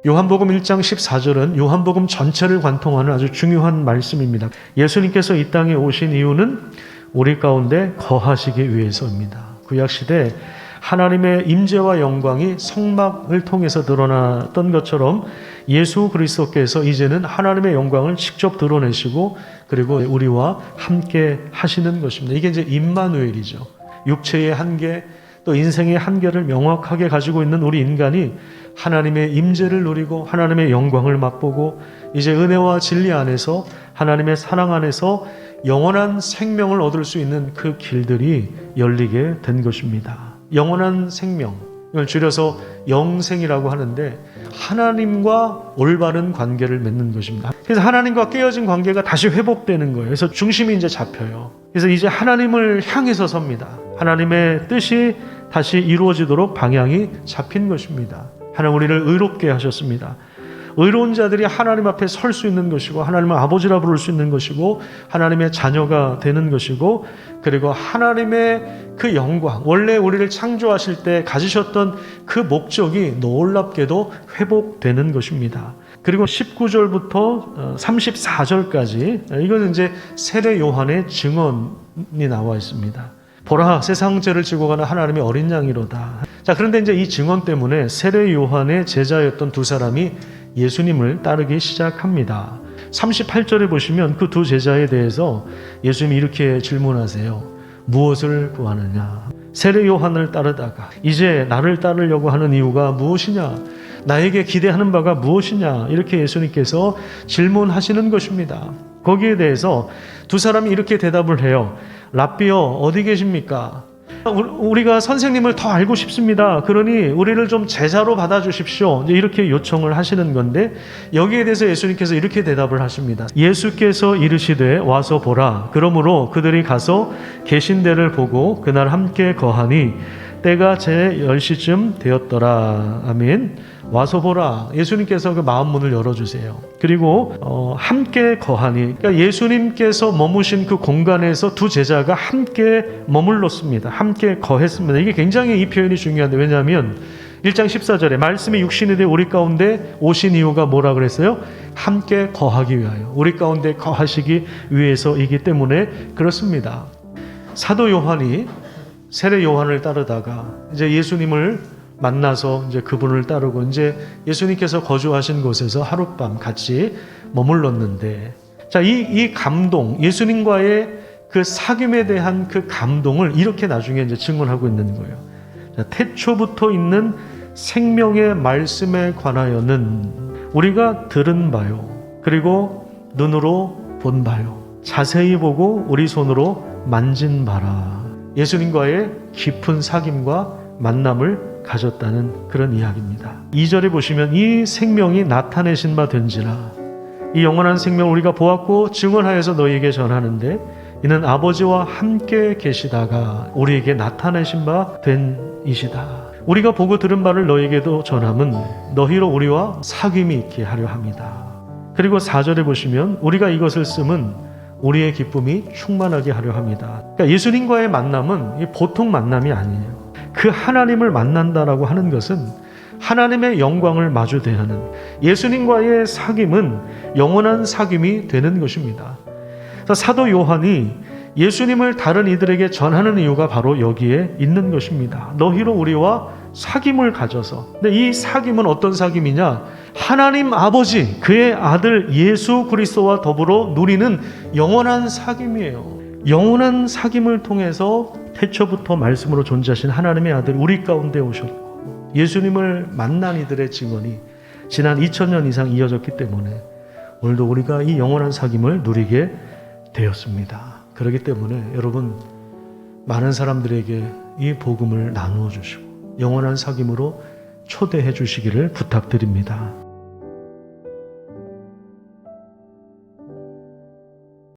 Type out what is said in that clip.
요한복음 1장 14절은 요한복음 전체를 관통하는 아주 중요한 말씀입니다. 예수님께서 이 땅에 오신 이유는 우리 가운데 거하시기 위해서입니다. 구약시대 하나님의 임재와 영광이 성막을 통해서 드러났던 것처럼 예수 그리스도께서 이제는 하나님의 영광을 직접 드러내시고 그리고 우리와 함께 하시는 것입니다. 이게 이제 임마누엘이죠. 육체의 한계 또 인생의 한계를 명확하게 가지고 있는 우리 인간이 하나님의 임재를 누리고 하나님의 영광을 맛보고 이제 은혜와 진리 안에서 하나님의 사랑 안에서 영원한 생명을 얻을 수 있는 그 길들이 열리게 된 것입니다. 영원한 생명, 이걸 줄여서 영생이라고 하는데 하나님과 올바른 관계를 맺는 것입니다. 그래서 하나님과 깨어진 관계가 다시 회복되는 거예요. 그래서 중심이 이제 잡혀요. 그래서 이제 하나님을 향해서 섭니다. 하나님의 뜻이 다시 이루어지도록 방향이 잡힌 것입니다. 하나님 우리를 의롭게 하셨습니다. 의로운 자들이 하나님 앞에 설 수 있는 것이고 하나님을 아버지라 부를 수 있는 것이고 하나님의 자녀가 되는 것이고 그리고 하나님의 그 영광 원래 우리를 창조하실 때 가지셨던 그 목적이 놀랍게도 회복되는 것입니다. 그리고 19절부터 34절까지 이거는 이제 세례 요한의 증언이 나와 있습니다. 보라 세상 죄를 지고 가는 하나님의 어린 양이로다. 자, 그런데 이제 이 증언 때문에 세례 요한의 제자였던 두 사람이 예수님을 따르기 시작합니다. 38절에 보시면 그 두 제자에 대해서 예수님이 이렇게 질문하세요. 무엇을 구하느냐? 세례 요한을 따르다가 이제 나를 따르려고 하는 이유가 무엇이냐? 나에게 기대하는 바가 무엇이냐? 이렇게 예수님께서 질문하시는 것입니다. 거기에 대해서 두 사람이 이렇게 대답을 해요. 랍비여 어디 계십니까? 우리가 선생님을 더 알고 싶습니다. 그러니 우리를 좀 제자로 받아주십시오. 이렇게 요청을 하시는 건데 여기에 대해서 예수님께서 이렇게 대답을 하십니다. 예수께서 이르시되 와서 보라. 그러므로 그들이 가서 계신 데를 보고 그날 함께 거하니 때가 제 10시쯤 되었더라. 아멘. 와서 보라. 예수님께서 그 마음 문을 열어주세요. 그리고 함께 거하니 그러니까 예수님께서 머무신 그 공간에서 두 제자가 함께 머물렀습니다. 함께 거했습니다. 이게 굉장히 이 표현이 중요한데 왜냐하면 1장 14절에 말씀이 육신이 되어 우리 가운데 오신 이유가 뭐라 그랬어요? 함께 거하기 위하여 우리 가운데 거하시기 위해서이기 때문에 그렇습니다. 사도 요한이 세례 요한을 따르다가 이제 예수님을 만나서 이제 그분을 따르고 이제 예수님께서 거주하신 곳에서 하룻밤 같이 머물렀는데 자, 이 감동, 예수님과의 그 사귐에 대한 그 감동을 이렇게 나중에 이제 증언하고 있는 거예요. 자, 태초부터 있는 생명의 말씀에 관하여는 우리가 들은 바요. 그리고 눈으로 본 바요. 자세히 보고 우리 손으로 만진 바라. 예수님과의 깊은 사귐과 만남을 가졌다는 그런 이야기입니다. 2절에 보시면 이 생명이 나타내신 바 된지라 이 영원한 생명을 우리가 보았고 증언하여서 너희에게 전하는데 이는 아버지와 함께 계시다가 우리에게 나타내신 바 된 이시다. 우리가 보고 들은 바를 너희에게도 전함은 너희로 우리와 사귐이 있게 하려 합니다. 그리고 4절에 보시면 우리가 이것을 쓰면 우리의 기쁨이 충만하게 하려 합니다. 그러니까 예수님과의 만남은 보통 만남이 아니에요. 그 하나님을 만난다라고 하는 것은 하나님의 영광을 마주 대하는 예수님과의 사귐은 영원한 사귐이 되는 것입니다. 사도 요한이 예수님을 다른 이들에게 전하는 이유가 바로 여기에 있는 것입니다. 너희로 우리와 사귐을 가져서. 근데 이 사귐은 어떤 사귐이냐? 하나님 아버지, 그의 아들 예수 그리스도와 더불어 누리는 영원한 사귐이에요. 영원한 사귐을 통해서 태초부터 말씀으로 존재하신 하나님의 아들 우리 가운데 오셨고 예수님을 만난 이들의 증언이 지난 2000년 이상 이어졌기 때문에 오늘도 우리가 이 영원한 사귐을 누리게 되었습니다. 그렇기 때문에 여러분 많은 사람들에게 이 복음을 나누어 주시고 영원한 사귐으로 초대해 주시기를 부탁드립니다.